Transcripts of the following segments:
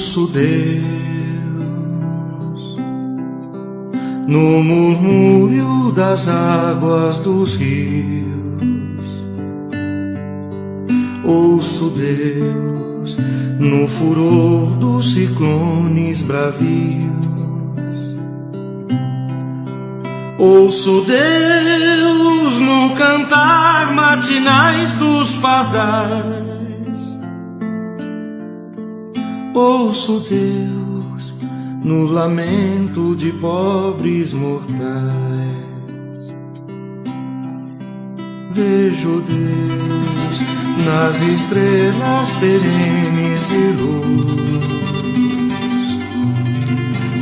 Ouço Deus no murmúrio das águas dos rios. Ouço Deus no furor dos ciclones bravios. Ouço Deus no cantar matinais dos pardais. Ouço Deus no lamento de pobres mortais. Vejo Deus nas estrelas perenes de luz.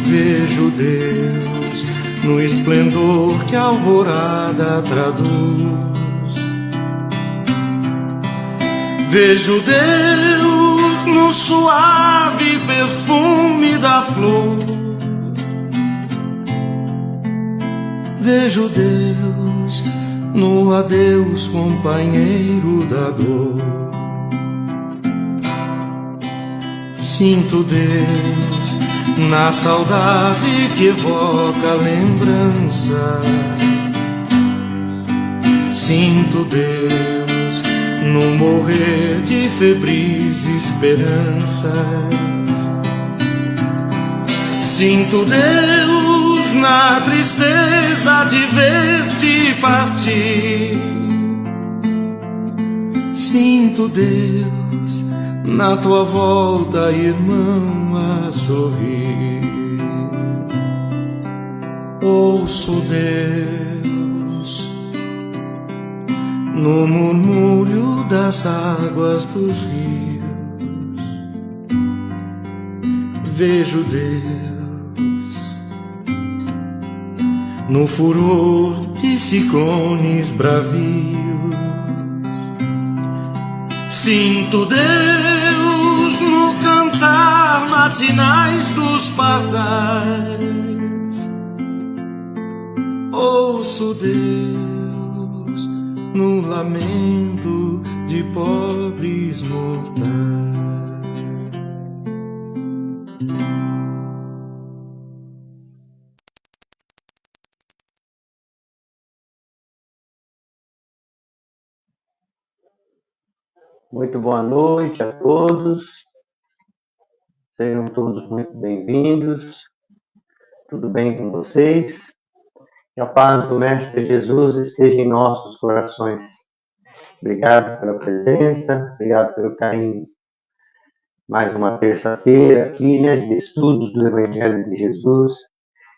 Vejo Deus no esplendor que a alvorada traduz. Vejo Deus no suave perfume da flor. Vejo Deus no adeus companheiro da dor. Sinto Deus na saudade que evoca a lembrança. Sinto Deus no morrer de febris esperanças. Sinto Deus na tristeza de ver-te partir. Sinto Deus na tua volta, irmão, a sorrir. Ouço Deus no murmúrio das águas dos rios. Vejo Deus no furor de ciclones bravios. Sinto Deus no cantar matinais dos pardais. Ouço Deus no lamento de pobres mortais. Muito boa noite a todos, sejam todos muito bem-vindos, tudo bem com vocês? Que a paz do Mestre Jesus esteja em nossos corações. Obrigado pela presença, obrigado pelo carinho. Mais uma terça-feira aqui, de estudos do Evangelho de Jesus,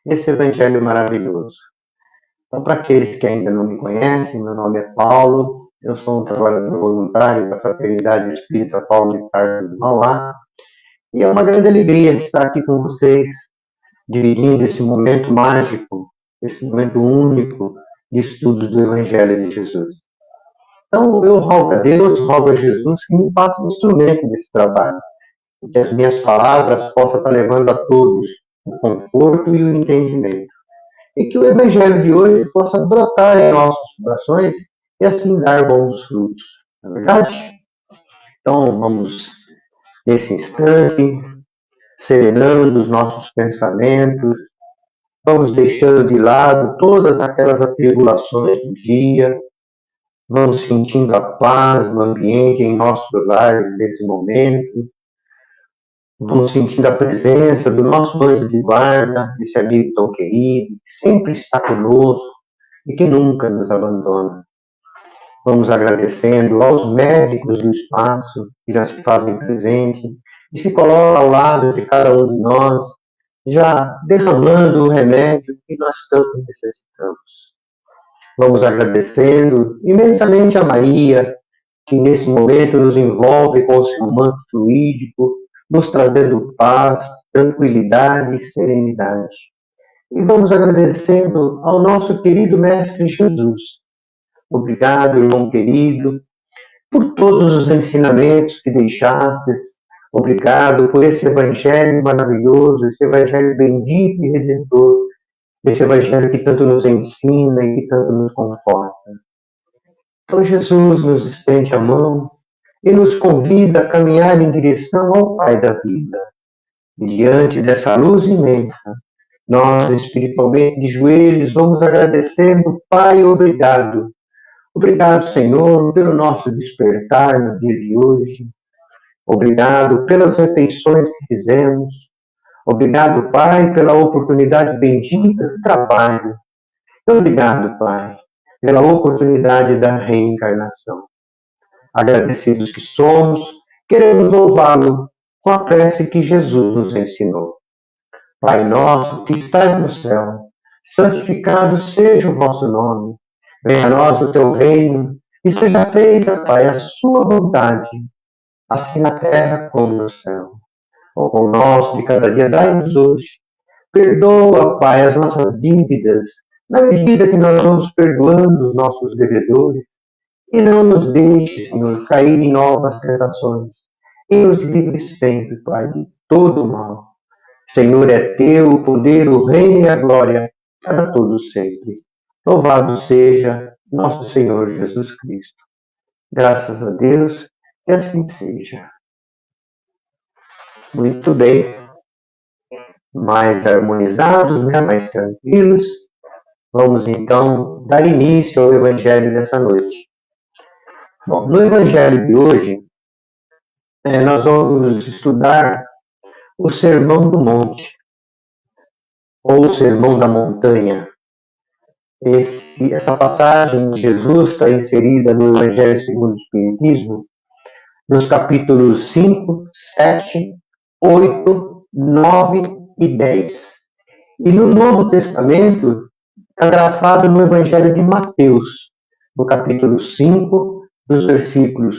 esse Evangelho maravilhoso. Então, para aqueles que ainda não me conhecem, meu nome é Paulo. Eu sou um trabalhador voluntário da Fraternidade Espírita Paulo de Tarso de Mauá, e é uma grande alegria estar aqui com vocês, dividindo esse momento mágico, esse momento único de estudos do Evangelho de Jesus. Então, eu rogo a Deus, rogo a Jesus que me faça um instrumento desse trabalho, que as minhas palavras possam estar levando a todos o conforto e o entendimento, e que o Evangelho de hoje possa brotar em nossos corações e assim dar bons frutos, não é verdade? Então vamos, nesse instante, serenando os nossos pensamentos, vamos deixando de lado todas aquelas atribulações do dia, vamos sentindo a paz no ambiente, em nossos lares nesse momento, vamos sentindo a presença do nosso anjo de guarda, esse amigo tão querido, que sempre está conosco e que nunca nos abandona. Vamos agradecendo aos médicos do espaço que já se fazem presente e se colocam ao lado de cada um de nós, já derramando o remédio que nós tanto necessitamos. Vamos agradecendo imensamente a Maria, que nesse momento nos envolve com o seu manto fluídico, nos trazendo paz, tranquilidade e serenidade. E vamos agradecendo ao nosso querido Mestre Jesus. Obrigado, irmão querido, por todos os ensinamentos que deixastes. Obrigado por esse Evangelho maravilhoso, esse Evangelho bendito e redentor, esse Evangelho que tanto nos ensina e que tanto nos conforta. Então Jesus nos estende a mão e nos convida a caminhar em direção ao Pai da vida. E diante dessa luz imensa, nós, espiritualmente de joelhos, vamos agradecendo, Pai, obrigado. Obrigado, Senhor, pelo nosso despertar no dia de hoje. Obrigado pelas refeições que fizemos. Obrigado, Pai, pela oportunidade bendita do trabalho. Obrigado, Pai, pela oportunidade da reencarnação. Agradecidos que somos, queremos louvá-lo com a prece que Jesus nos ensinou. Pai nosso que estás no céu, santificado seja o vosso nome. Venha a nós o teu reino e seja feita, Pai, a sua vontade, assim na terra como no céu. O pão nosso de cada dia dai-nos hoje. Perdoa, Pai, as nossas dívidas, na medida que nós vamos perdoando os nossos devedores. E não nos deixe, Senhor, cair em novas tentações. E nos livre sempre, Pai, de todo o mal. Senhor, é teu o poder, o reino e a glória, para todos sempre. Louvado seja nosso Senhor Jesus Cristo. Graças a Deus, que assim seja. Muito bem. Mais harmonizados, né? Mais tranquilos. Vamos então dar início ao Evangelho dessa noite. Bom, no Evangelho de hoje, nós vamos estudar o Sermão do Monte, ou o Sermão da Montanha. Essa passagem de Jesus está inserida no Evangelho segundo o Espiritismo, nos capítulos 5, 7, 8, 9 e 10. E no Novo Testamento, está grafado no Evangelho de Mateus, no capítulo 5, dos versículos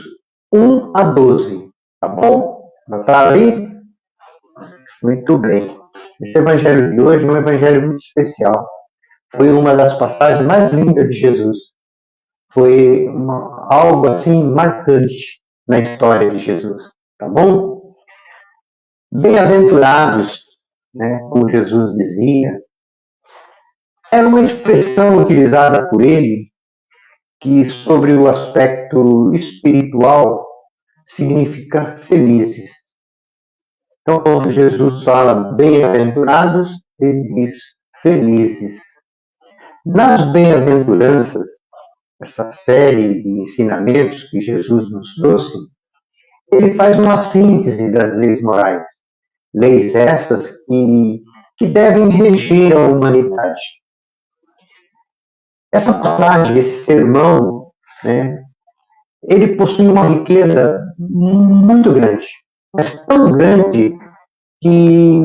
1 a 12. Tá bom? Notaram aí? Muito bem. Esse Evangelho de hoje é um Evangelho muito especial. Foi uma das passagens mais lindas de Jesus. Foi algo assim marcante na história de Jesus. Tá bom? Bem-aventurados, né, como Jesus dizia, era uma expressão utilizada por ele que, sobre o aspecto espiritual, significa felizes. Então, quando Jesus fala bem-aventurados, ele diz felizes. Nas bem-aventuranças, essa série de ensinamentos que Jesus nos trouxe, ele faz uma síntese das leis morais. Leis essas que devem reger a humanidade. Essa passagem, esse sermão, né, ele possui uma riqueza muito grande, mas tão grande que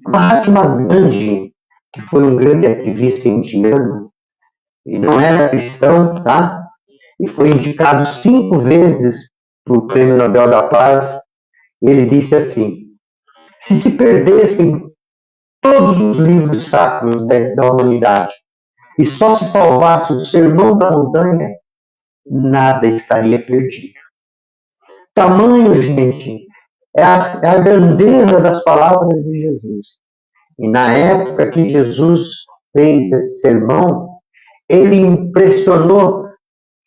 Mahatma Gandhi, que foi um grande ativista indiano, e não era cristão, tá? E foi indicado 5 vezes para o Prêmio Nobel da Paz, ele disse assim: se perdessem todos os livros sacros da humanidade e só se salvasse o Sermão da Montanha, nada estaria perdido. Tamanho, gente, é a grandeza das palavras de Jesus. E na época que Jesus fez esse sermão, ele impressionou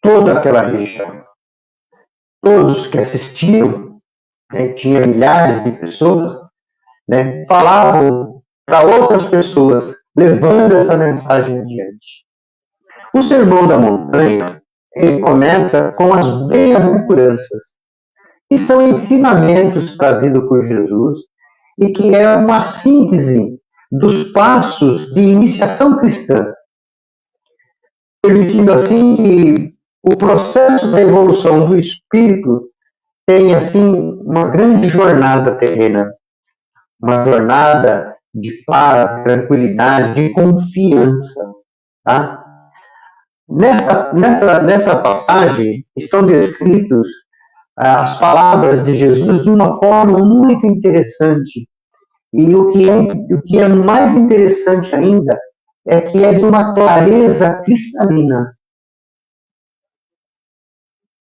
toda aquela região. Todos que assistiam, né, tinha milhares de pessoas, né, falavam para outras pessoas, levando essa mensagem adiante. O Sermão da Montanha, ele começa com as bem-aventuranças, que são ensinamentos trazidos por Jesus e que é uma síntese dos passos de iniciação cristã, permitindo assim que o processo da evolução do espírito tenha assim uma grande jornada terrena, uma jornada de paz, tranquilidade, de confiança, tá? Nessa passagem estão descritos as palavras de Jesus de uma forma muito interessante. E o que é mais interessante ainda é que é de uma clareza cristalina,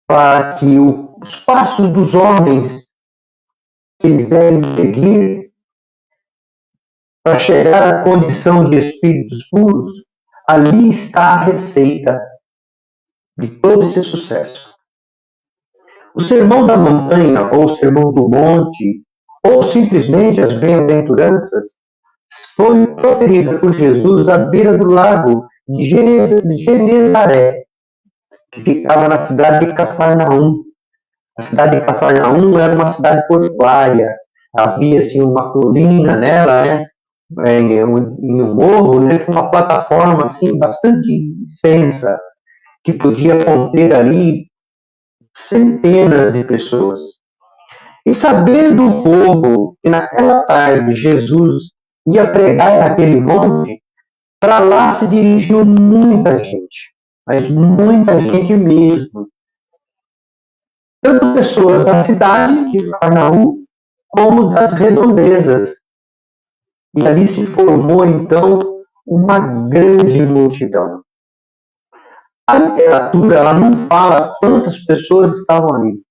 para que os passos dos homens que eles devem seguir para chegar à condição de espíritos puros, ali está a receita de todo esse sucesso. O Sermão da Montanha, ou Sermão do Monte, ou simplesmente as bem-aventuranças, foi proferida por Jesus à beira do lago de Genezaré, que ficava na cidade de Cafarnaum. A cidade de Cafarnaum era uma cidade portuária. Havia assim, uma colina nela, né? Em um morro, né? Com uma plataforma assim, bastante extensa, que podia conter ali centenas de pessoas. E sabendo o povo que naquela tarde Jesus ia pregar naquele monte, para lá se dirigiu muita gente, mas muita gente mesmo. Tanto pessoas da cidade de Cafarnaum, como das redondezas. E ali se formou então uma grande multidão. A literatura ela não fala quantas pessoas estavam ali,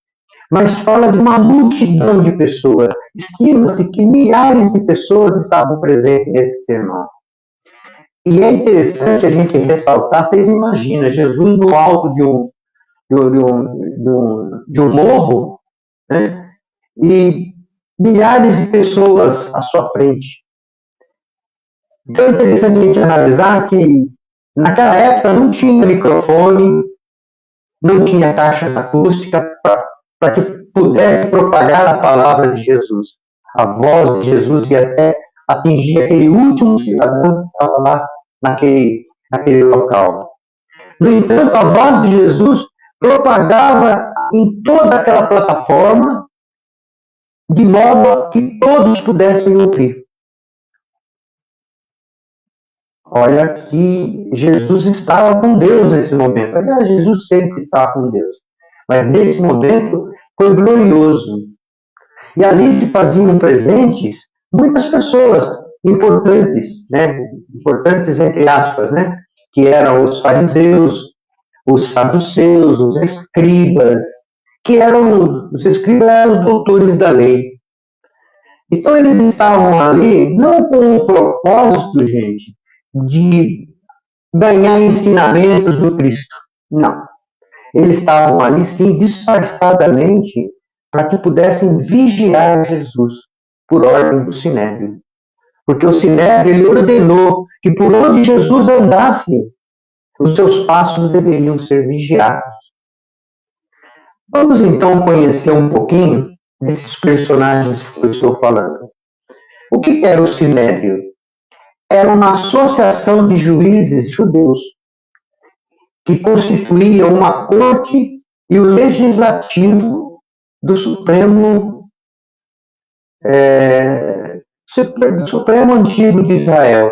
mas fala de uma multidão de pessoas. Estima-se que milhares de pessoas estavam presentes nesse sermão. E é interessante a gente ressaltar, vocês imaginam, Jesus no alto de um morro, né? E milhares de pessoas à sua frente. Então é interessante a gente analisar que naquela época não tinha microfone, não tinha caixas acústicas para que pudesse propagar a palavra de Jesus. A voz de Jesus ia até atingir aquele último cidadão que estava lá naquele local. No entanto, a voz de Jesus propagava em toda aquela plataforma, de modo que todos pudessem ouvir. Olha que Jesus estava com Deus nesse momento. Aliás, Jesus sempre está com Deus. Mas nesse momento foi glorioso. E ali se faziam presentes muitas pessoas importantes, né? Importantes entre aspas, né? Que eram os fariseus, os saduceus, os escribas, os escribas eram os doutores da lei. Então eles estavam ali não com o propósito, gente, de ganhar ensinamentos do Cristo. Não. Eles estavam ali, sim, disfarçadamente, para que pudessem vigiar Jesus, por ordem do Sinédrio. Porque o Sinédrio ele ordenou que por onde Jesus andasse, os seus passos deveriam ser vigiados. Vamos então conhecer um pouquinho desses personagens que eu estou falando. O que era o Sinédrio? Era uma associação de juízes judeus que constituía uma corte e o legislativo do Supremo Antigo de Israel.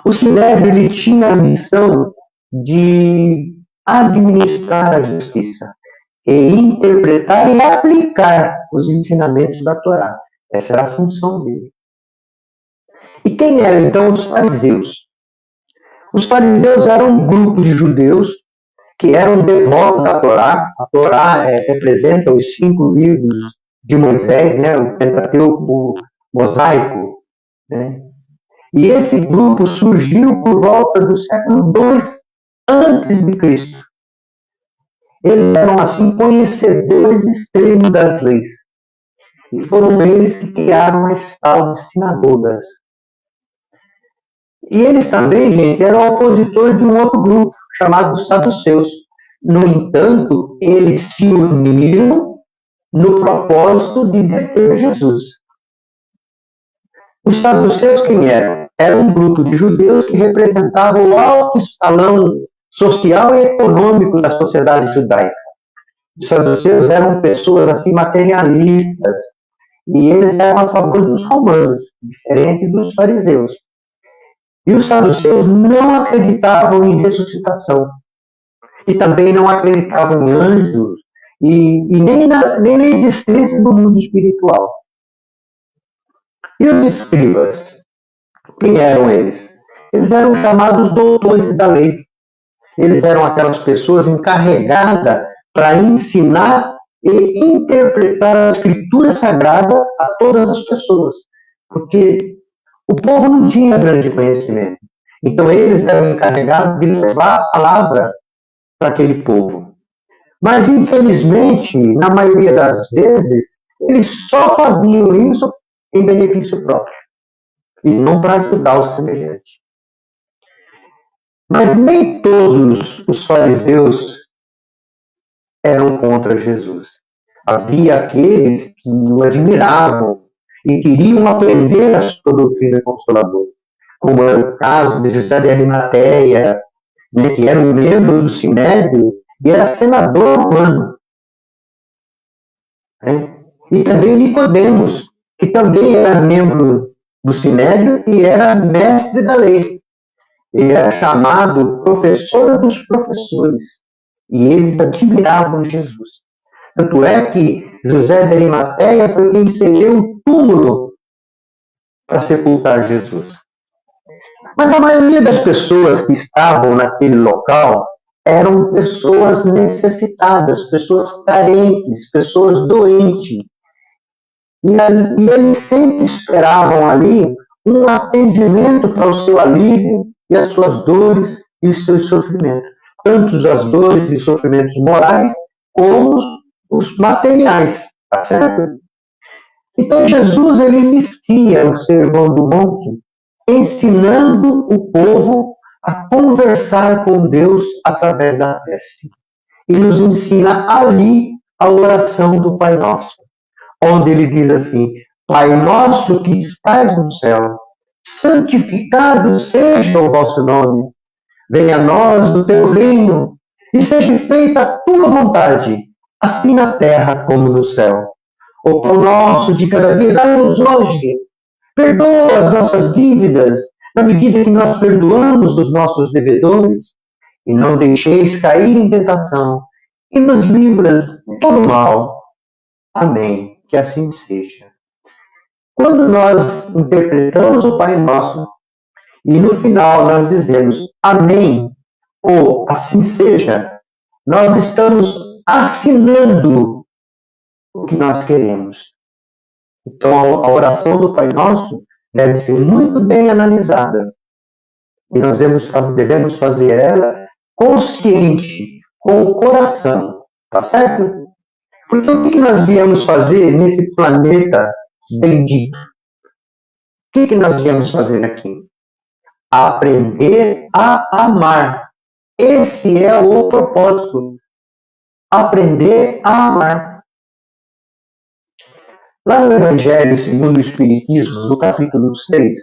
O Sinédrio ele tinha a missão de administrar a justiça e interpretar e aplicar os ensinamentos da Torá. Essa era a função dele. E quem eram então os fariseus? Os fariseus eram um grupo de judeus que eram devotos da Torá. A Torá representa os 5 livros de Moisés, né, o Pentateuco mosaico. Né? E esse grupo surgiu por volta do século II antes de Cristo. Eles eram, assim, conhecedores extremos das leis. E foram eles que criaram as tais sinagogas. E eles também, gente, eram opositores de um outro grupo, chamado os saduceus. No entanto, eles se uniram no propósito de deter Jesus. Os saduceus quem eram? Era um grupo de judeus que representavam o alto escalão social e econômico da sociedade judaica. Os saduceus eram pessoas assim materialistas e eles eram a favor dos romanos, diferente dos fariseus. E os saduceus não acreditavam em ressuscitação. E também não acreditavam em anjos e nem na existência do mundo espiritual. E os escribas? Quem eram eles? Eles eram chamados doutores da lei. Eles eram aquelas pessoas encarregadas para ensinar e interpretar a escritura sagrada a todas as pessoas. Porque o povo não tinha grande conhecimento. Então eles eram encarregados de levar a palavra para aquele povo. Mas, infelizmente, na maioria das vezes, eles só faziam isso em benefício próprio e não para ajudar o semelhante. Mas nem todos os fariseus eram contra Jesus. Havia aqueles que o admiravam e queriam aprender a sua doutrina consoladora, como era o caso de José de Arimateia, né, que era um membro do Sinédrio e era senador romano. Né? E também Nicodemos, que também era membro do Sinédrio e era mestre da lei. Ele era chamado professor dos professores. E eles admiravam Jesus. Tanto é que José de Arimateia foi quem cedeu um túmulo para sepultar Jesus. Mas a maioria das pessoas que estavam naquele local eram pessoas necessitadas, pessoas carentes, pessoas doentes. E eles sempre esperavam ali um atendimento para o seu alívio e as suas dores e os seus sofrimentos. Tanto as dores e sofrimentos morais como os materiais, tá certo? Então Jesus ele inicia o Sermão do Monte ensinando o povo a conversar com Deus através da prece. E nos ensina ali a oração do Pai Nosso, onde ele diz assim: Pai nosso que estás no céu, santificado seja o vosso nome, venha a nós o teu reino, e seja feita a tua vontade, assim na terra como no céu. O pão nosso de cada dia dá-nos hoje. Perdoa as nossas dívidas, na medida que nós perdoamos os nossos devedores, e não deixeis cair em tentação, e nos livras de todo mal. Amém. Que assim seja. Quando nós interpretamos o Pai Nosso, e no final nós dizemos Amém, ou assim seja, nós estamos assinando o que nós queremos. Então, a oração do Pai Nosso deve ser muito bem analisada. E nós devemos fazer ela consciente, com o coração. Tá certo? Porque o que nós viemos fazer nesse planeta bendito? O que nós viemos fazer aqui? Aprender a amar. Esse é o propósito. Aprender a amar. Lá no Evangelho segundo o Espiritismo, no capítulo 6,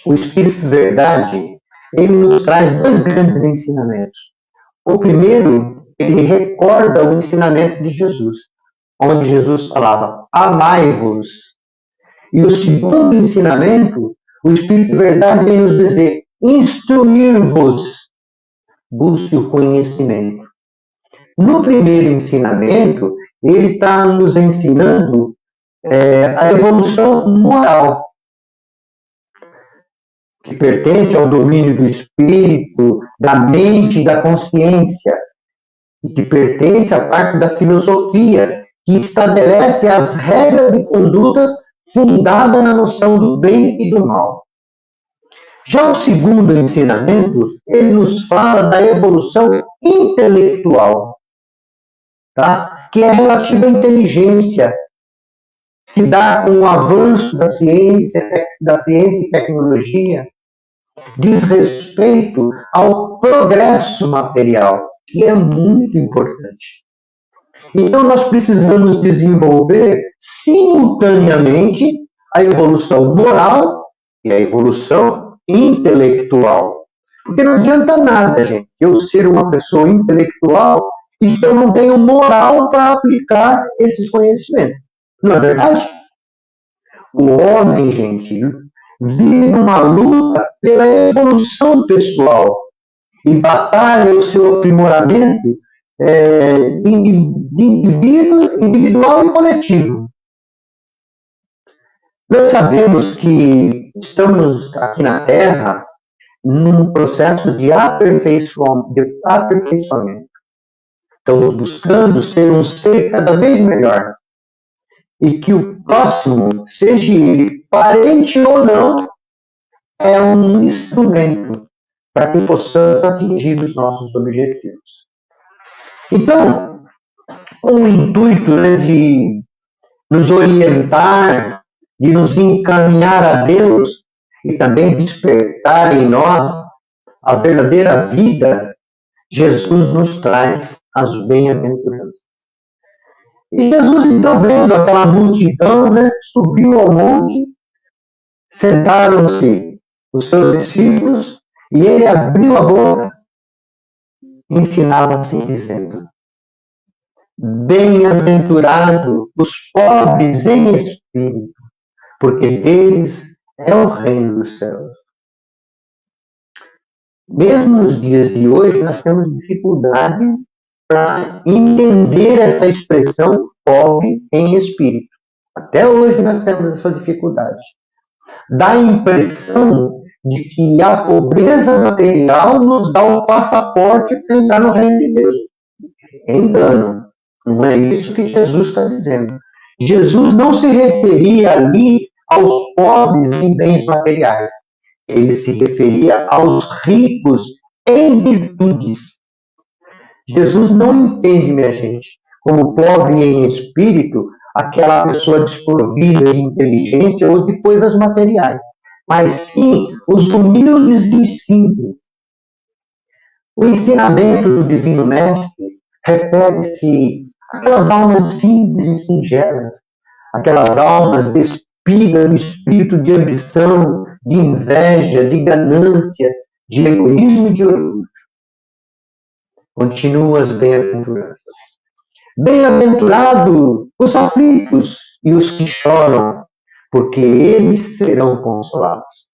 o Espírito Verdade, ele nos traz dois grandes ensinamentos. O primeiro, ele recorda o ensinamento de Jesus, onde Jesus falava, amai-vos. E o segundo ensinamento, o Espírito Verdade vem nos dizer, instruir-vos, busque o conhecimento. No primeiro ensinamento, ele está nos ensinando a evolução moral, que pertence ao domínio do espírito, da mente e da consciência, e que pertence à parte da filosofia, que estabelece as regras de condutas fundadas na noção do bem e do mal. Já o segundo ensinamento, ele nos fala da evolução intelectual, tá? Que é relativa à inteligência, se dá com o avanço da ciência e tecnologia, diz respeito ao progresso material, que é muito importante. Então, nós precisamos desenvolver simultaneamente a evolução moral e a evolução intelectual. Porque não adianta nada, gente, eu ser uma pessoa intelectual e se eu não tenho moral para aplicar esses conhecimentos. Não é verdade? O homem, gente, vive numa luta pela evolução pessoal e batalha o seu aprimoramento de indivíduo, individual e coletivo. Nós sabemos que estamos aqui na Terra num processo de aperfeiçoamento. Estamos buscando ser um ser cada vez melhor. E que o próximo, seja ele parente ou não, é um instrumento para que possamos atingir os nossos objetivos. Então, com o intuito de nos orientar, de nos encaminhar a Deus e também despertar em nós a verdadeira vida, Jesus nos traz as bem-aventuranças. E Jesus, então, vendo aquela multidão, né, subiu ao monte, sentaram-se os seus discípulos, e ele abriu a boca e ensinava assim, dizendo: Bem-aventurado os pobres em espírito, porque deles é o reino dos céus. Mesmo nos dias de hoje, nós temos dificuldades para entender essa expressão pobre em espírito. Até hoje nós temos essa dificuldade. Dá a impressão de que a pobreza material nos dá o passaporte para entrar no reino de Deus. Engano. Não é isso que Jesus está dizendo. Jesus não se referia ali aos pobres em bens materiais. Ele se referia aos ricos em virtudes. Jesus não entende, minha gente, como pobre em espírito, aquela pessoa desprovida de inteligência ou de coisas materiais, mas sim os humildes e os simples. O ensinamento do Divino Mestre refere-se àquelas almas simples e singelas, aquelas almas despidas do espírito de ambição, de inveja, de ganância, de egoísmo e de orgulho. Continua as bem-aventuranças. Bem-aventurados os aflitos e os que choram, porque eles serão consolados.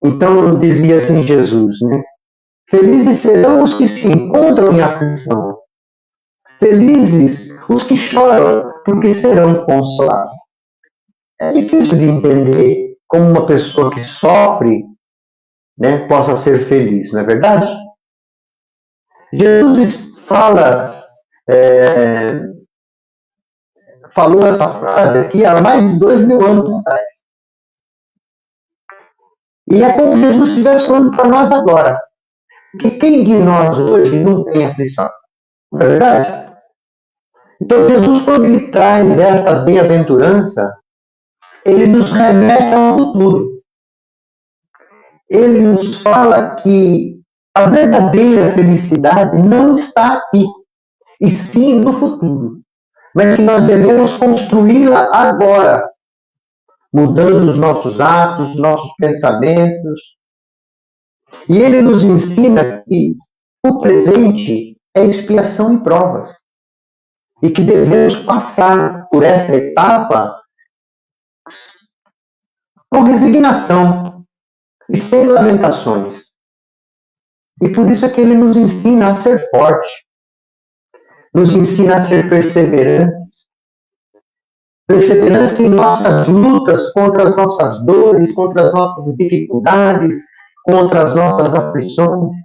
Então dizia assim Jesus, né? Felizes serão os que se encontram em aflição. Felizes os que choram, porque serão consolados. É difícil de entender como uma pessoa que sofre, né, possa ser feliz, não é verdade? Jesus falou essa frase aqui há mais de 2000 anos atrás. E é como se Jesus estivesse falando para nós agora. Que quem de nós hoje não tem aflição? Não é verdade? Então Jesus, quando ele traz essa bem-aventurança, ele nos remete ao futuro. Ele nos fala que a verdadeira felicidade não está aqui, e sim no futuro. Mas que nós devemos construí-la agora, mudando os nossos atos, nossos pensamentos. E ele nos ensina que o presente é expiação e provas. E que devemos passar por essa etapa com resignação e sem lamentações. E por isso é que ele nos ensina a ser forte, nos ensina a ser perseverantes, perseverantes em nossas lutas contra as nossas dores, contra as nossas dificuldades, contra as nossas aflições.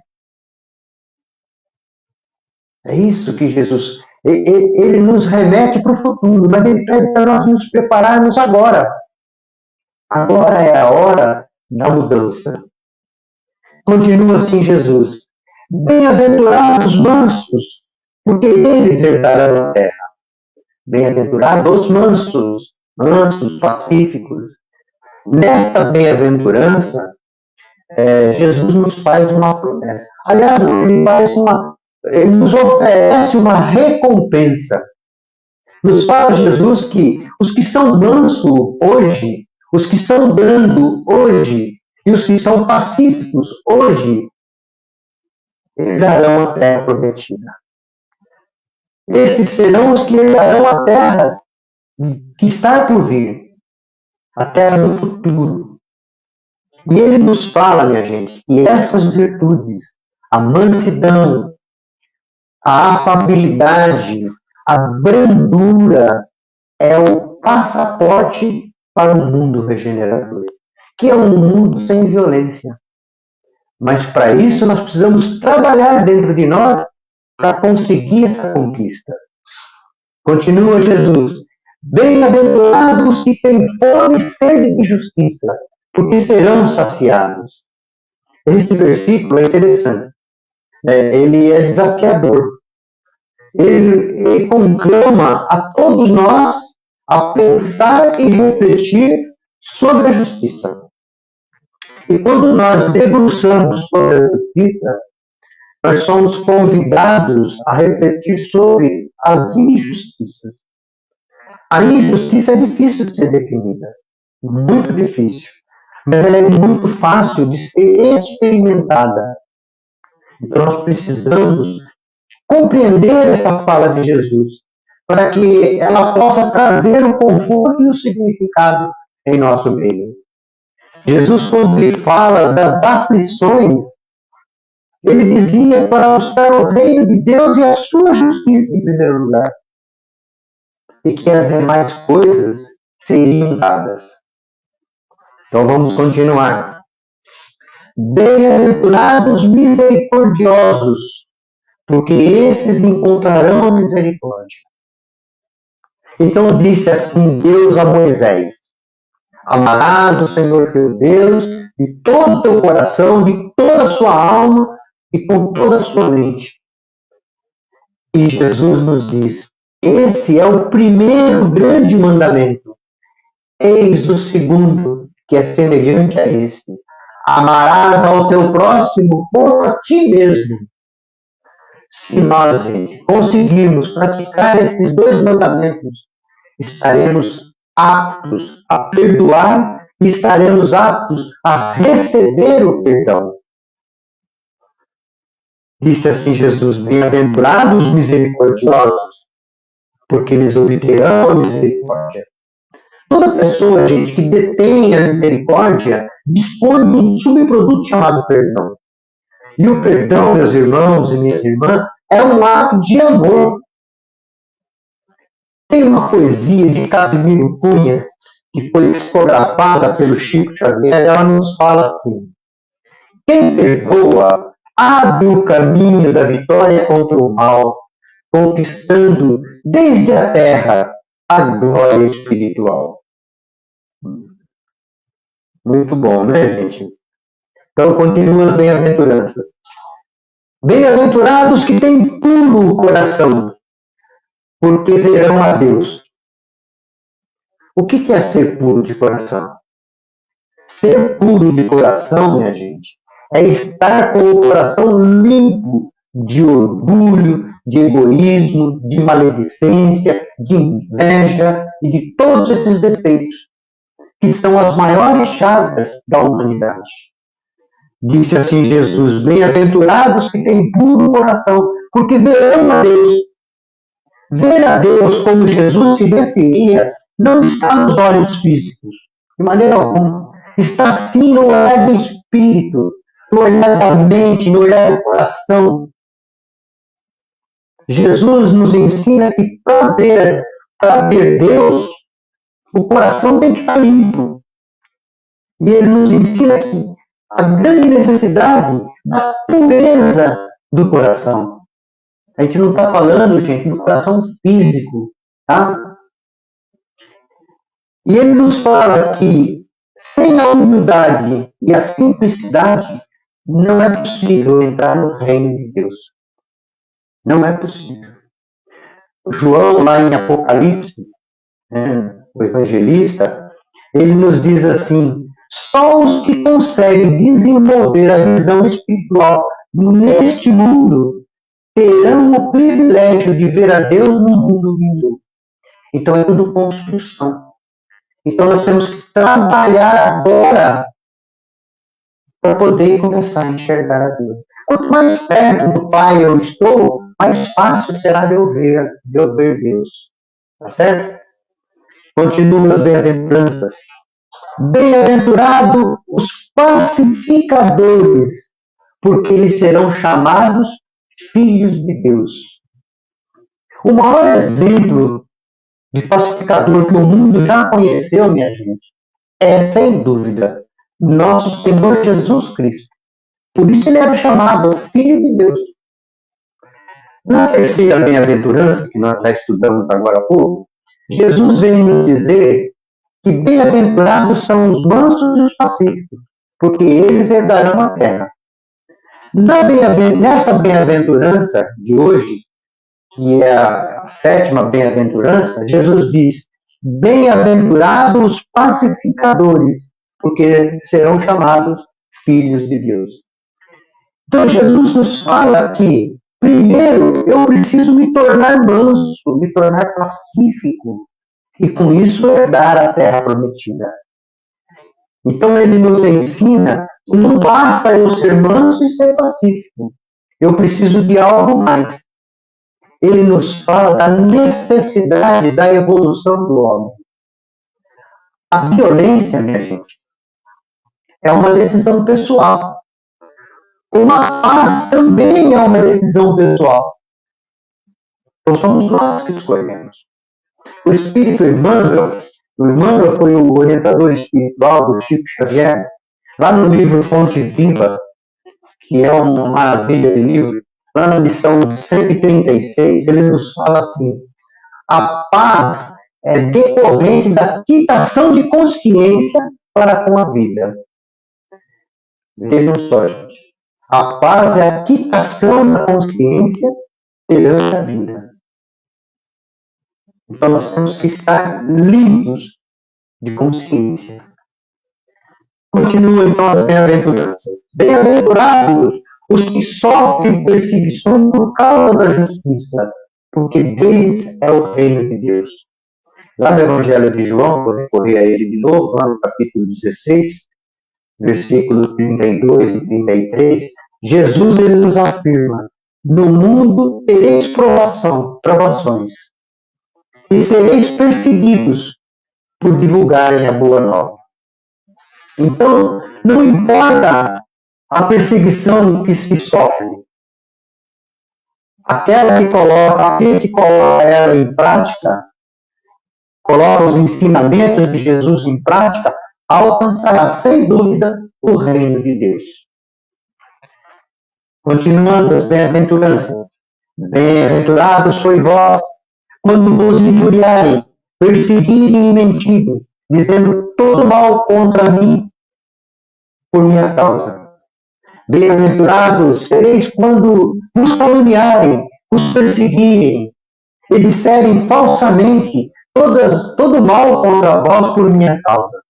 É isso que Jesus, ele nos remete para o futuro, mas ele pede para nós nos prepararmos agora. Agora é a hora da mudança. Continua assim Jesus. Bem-aventurados os mansos, porque eles herdarão a terra. Bem-aventurados os mansos, mansos, pacíficos. Nesta bem-aventurança, Jesus nos faz uma promessa. Aliás, ele nos oferece uma recompensa. Nos fala Jesus que os que são mansos hoje, os que são brando hoje e os que são pacíficos hoje herdarão a terra prometida. Esses serão os que herdarão a terra que está por vir, a terra no futuro. E ele nos fala, minha gente, que essas virtudes, a mansidão, a afabilidade, a brandura, é o passaporte para um mundo regenerador, que é um mundo sem violência. Mas para isso nós precisamos trabalhar dentro de nós para conseguir essa conquista. Continua Jesus. Bem-aventurados os que têm fome e sede de justiça, porque serão saciados. Esse versículo é interessante. Ele é desafiador. Ele conclama a todos nós a pensar e refletir sobre a justiça. E quando nós debruçamos sobre a justiça, nós somos convidados a refletir sobre as injustiças. A injustiça é difícil de ser definida, muito difícil, mas ela é muito fácil de ser experimentada. Então nós precisamos compreender essa fala de Jesus, para que ela possa trazer o conforto e o significado em nosso meio. Jesus, quando ele fala das aflições, ele dizia para buscar o reino de Deus e a sua justiça em primeiro lugar, e que as demais coisas seriam dadas. Então vamos continuar. Bem-aventurados misericordiosos, porque esses encontrarão a misericórdia. Então disse assim Deus a Moisés: amarás o Senhor teu Deus de todo o teu coração, de toda a sua alma e com toda a sua mente. E Jesus nos diz: esse é o primeiro grande mandamento. Eis o segundo, que é semelhante a este: amarás ao teu próximo como a ti mesmo. Se nós, gente, conseguirmos praticar esses dois mandamentos, estaremos aptos a perdoar e estaremos aptos a receber o perdão. Disse assim Jesus: bem-aventurados misericordiosos, porque eles obterão a misericórdia. Toda pessoa, gente, que detém a misericórdia, dispõe de um subproduto chamado perdão. E o perdão, meus irmãos e minhas irmãs, é um ato de amor. Tem uma poesia de Casimiro Cunha, que foi psicografada pelo Chico Xavier, ela nos fala assim: quem perdoa abre o caminho da vitória contra o mal, conquistando desde a terra a glória espiritual. Muito bom, né, gente? Então continua as bem-aventuranças. Bem-aventurados que têm puro o coração, porque verão a Deus. O que é ser puro de coração? Ser puro de coração, minha gente, é estar com o coração limpo de orgulho, de egoísmo, de maledicência, de inveja e de todos esses defeitos, que são as maiores chagas da humanidade. Disse assim Jesus: bem-aventurados que têm puro coração, porque verão a Deus. Ver a Deus como Jesus se referia não está nos olhos físicos, de maneira alguma. Está sim no olhar do Espírito, no olhar da mente, no olhar do coração. Jesus nos ensina que para ver Deus, o coração tem que estar limpo. E ele nos ensina que a grande necessidade da pureza do coração. A gente não está falando, gente, do coração físico, tá? E ele nos fala que sem a humildade e a simplicidade não é possível entrar no reino de Deus. Não é possível. João, lá em Apocalipse, o evangelista, ele nos diz assim: só os que conseguem desenvolver a visão espiritual neste mundo terão o privilégio de ver a Deus no mundo vindouro. Então é tudo construção. Então nós temos que trabalhar agora para poder começar a enxergar a Deus. Quanto mais perto do Pai eu estou, mais fácil será de eu ver Deus. Tá certo? Continua as bem-aventuranças. Bem-aventurados os pacificadores, porque eles serão chamados filhos de Deus. O maior exemplo de pacificador que o mundo já conheceu, minha gente, é, sem dúvida, nosso Senhor Jesus Cristo. Por isso ele era chamado Filho de Deus. Na terceira bem-aventurança, que nós já estudamos agora há pouco, Jesus vem nos dizer que bem-aventurados são os mansos e os pacíficos, porque eles herdarão a terra. Nessa bem-aventurança de hoje, que é a sétima bem-aventurança, Jesus diz: Bem-aventurados os pacificadores, porque serão chamados filhos de Deus. Então Jesus nos fala que, primeiro, eu preciso me tornar manso, me tornar pacífico, e com isso herdar a terra prometida. Então ele nos ensina que não basta eu ser manso e ser pacífico. Eu preciso de algo mais. Ele nos fala da necessidade da evolução do homem. A violência, minha gente, é uma decisão pessoal. Uma paz também é uma decisão pessoal. Então somos nós que escolhemos. O espírito Emmanuel, o Emmanuel foi o orientador espiritual do Chico Xavier, lá no livro Fonte Viva, que é uma maravilha de livro, lá na lição 136, ele nos fala assim: a paz é decorrente da quitação de consciência para com a vida. Vejam só, gente. A paz é a quitação da consciência perante a vida. Então nós temos que estar limpos de consciência. Continua então as bem-aventuranças. Bem-aventurados os que sofrem perseguição por causa da justiça, porque deles é o reino de Deus. Lá no Evangelho de João, vou recorrer a ele de novo, lá no capítulo 16, versículos 32 e 33, Jesus ele nos afirma: no mundo tereis provações, e sereis perseguidos por divulgarem a boa nova. Então, não importa a perseguição que se sofre, aquele que coloca ela em prática, coloca os ensinamentos de Jesus em prática, alcançará, sem dúvida, o reino de Deus. Continuando as bem-aventuranças. Bem-aventurados sois vós, quando vos injuriarem, perseguirem e mentirem, dizendo todo mal contra mim, por minha causa. Bem-aventurados sereis quando vos caluniarem, vos perseguirem, e disserem falsamente todo mal contra vós por minha causa.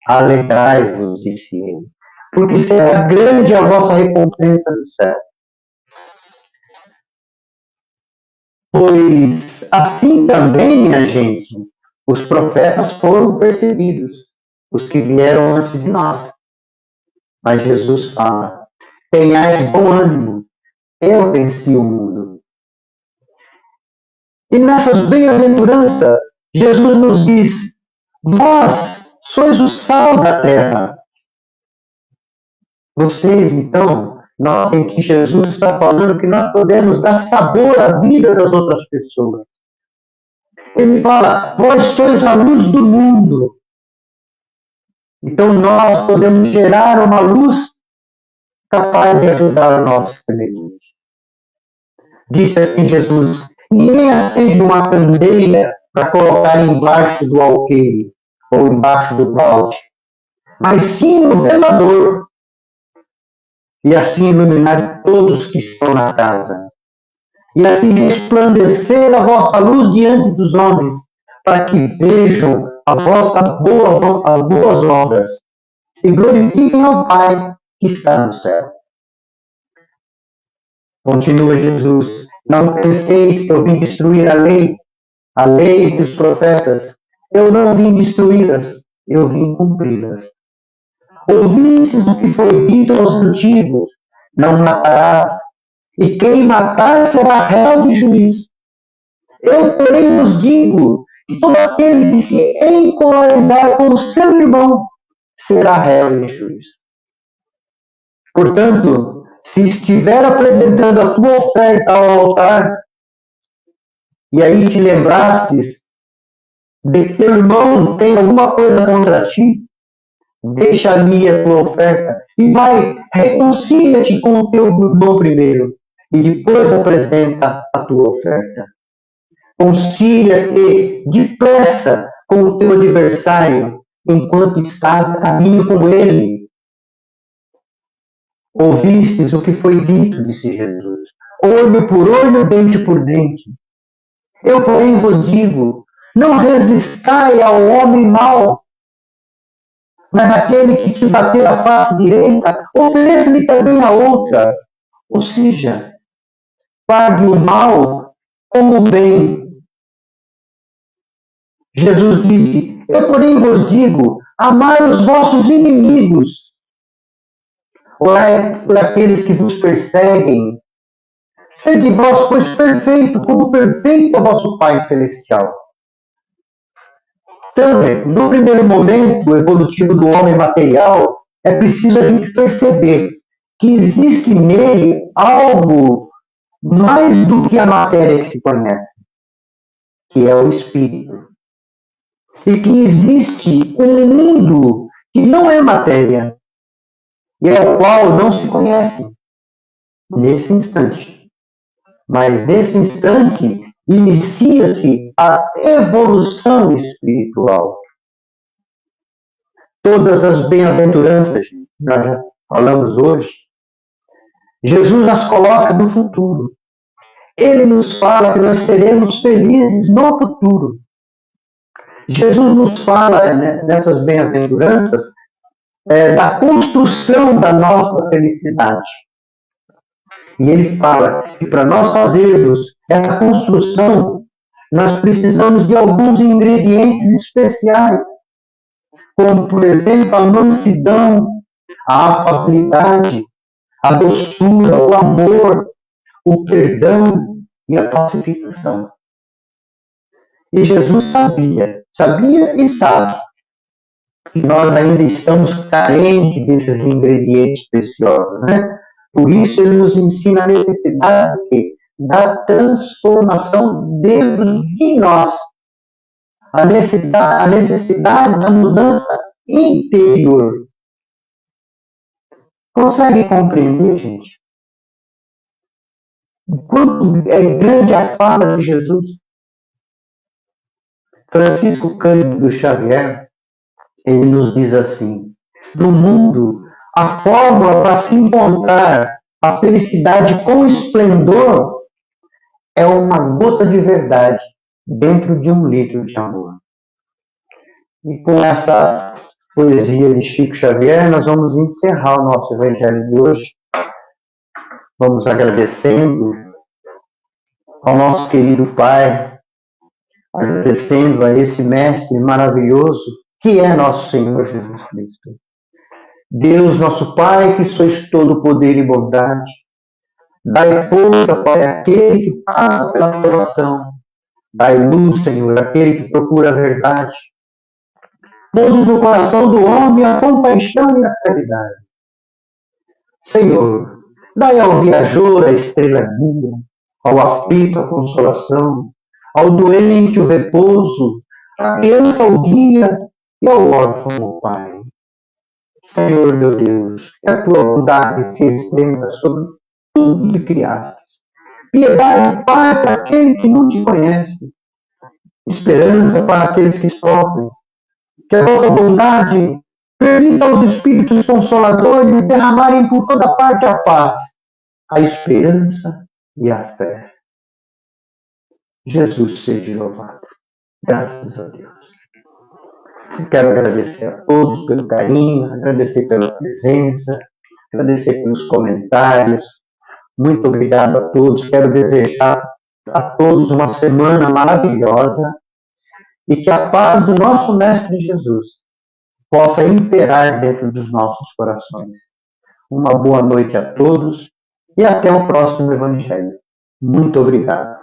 Alegrai-vos, disse ele, porque será grande a vossa recompensa do céu. Pois assim também, minha gente, os profetas foram perseguidos, os que vieram antes de nós. Mas Jesus fala: tenhais bom ânimo, eu venci o mundo. E nessas bem-aventuranças, Jesus nos diz: vós sois o sal da terra. Vocês, então, notem que Jesus está falando que nós podemos dar sabor à vida das outras pessoas. Ele fala: vós sois a luz do mundo. Então nós podemos gerar uma luz capaz de ajudar o nosso semelhante. Disse assim Jesus: ninguém acende uma candeia para colocar embaixo do alqueire ou embaixo do balde, mas sim no velador, e assim iluminar todos que estão na casa. E assim resplandecer a vossa luz diante dos homens, para que vejam as boas obras e glorifiquem ao Pai que está no céu. Continua Jesus: não penseis que eu vim destruir a lei dos profetas. Eu não vim destruí-las, eu vim cumpri-las. Ouvistes o que foi dito aos antigos: não matarás, e quem matar será réu de juízo. Eu, porém, vos digo que todo aquele que se encolerizar com o seu irmão será réu de juízo. Portanto, se estiver apresentando a tua oferta ao altar, e aí te lembrastes de que teu irmão tem alguma coisa contra ti, deixa ali a tua oferta e vai, reconcilia-te com o teu irmão primeiro, e depois apresenta a tua oferta. Concilia-te depressa com o teu adversário, enquanto estás a caminho com ele. Ouvistes o que foi dito, disse Jesus: olho por olho, dente por dente. Eu, porém, vos digo: Não resistai ao homem mau, mas aquele que te bater a face direita, ofereça-lhe também a outra. Ou seja, pague o mal como o bem. Jesus disse: eu, porém, vos digo, amai os vossos inimigos, orai por aqueles que vos perseguem. Sede vós, pois, perfeito, como perfeito é vosso Pai Celestial. Então, no primeiro momento evolutivo do homem material, é preciso a gente perceber que existe nele algo mais do que a matéria que se conhece, que é o espírito. E que existe um mundo que não é matéria, e ao qual não se conhece nesse instante. Mas nesse instante inicia-se a evolução espiritual. Todas as bem-aventuranças, nós já falamos hoje, Jesus as coloca no futuro. Ele nos fala que nós seremos felizes no futuro. Jesus nos fala, né, nessas bem-aventuranças da construção da nossa felicidade. E ele fala que para nós fazermos essa construção, nós precisamos de alguns ingredientes especiais, como, por exemplo, a mansidão, a afabilidade, a doçura, o amor, o perdão e a pacificação. E Jesus sabia e sabe que nós ainda estamos carentes desses ingredientes preciosos, né? Por isso ele nos ensina a necessidade da transformação dentro de nós, a necessidade da mudança interior. Consegue compreender, gente? Quanto é grande a fala de Jesus? Francisco Cândido Xavier, ele nos diz assim: no mundo, a fórmula para se encontrar a felicidade com esplendor é uma gota de verdade dentro de 1 litro de amor. E com essa poesia de Chico Xavier, nós vamos encerrar o nosso evangelho de hoje. Vamos agradecendo ao nosso querido Pai, agradecendo a esse mestre maravilhoso que é nosso Senhor Jesus Cristo. Deus, nosso Pai, que sois todo poder e bondade, dai força, Pai, àquele que passa pela provação. Dai luz, Senhor, àquele que procura a verdade. Produz no coração do homem a compaixão e a caridade. Senhor, dai ao viajor a estrela guia, ao aflito a consolação, ao doente o repouso, à criança o guia e ao órfão o Pai. Senhor, meu Deus, que a tua bondade se estenda sobre tudo que criaste. Piedade, Pai, para aquele que não te conhece. Esperança para aqueles que sofrem. Que a vossa bondade permita aos Espíritos Consoladores derramarem por toda parte a paz, a esperança e a fé. Jesus seja louvado. Graças a Deus. Eu quero agradecer a todos pelo carinho, agradecer pela presença, agradecer pelos comentários. Muito obrigado a todos. Quero desejar a todos uma semana maravilhosa e que a paz do nosso Mestre Jesus possa imperar dentro dos nossos corações. Uma boa noite a todos e até o próximo Evangelho. Muito obrigado.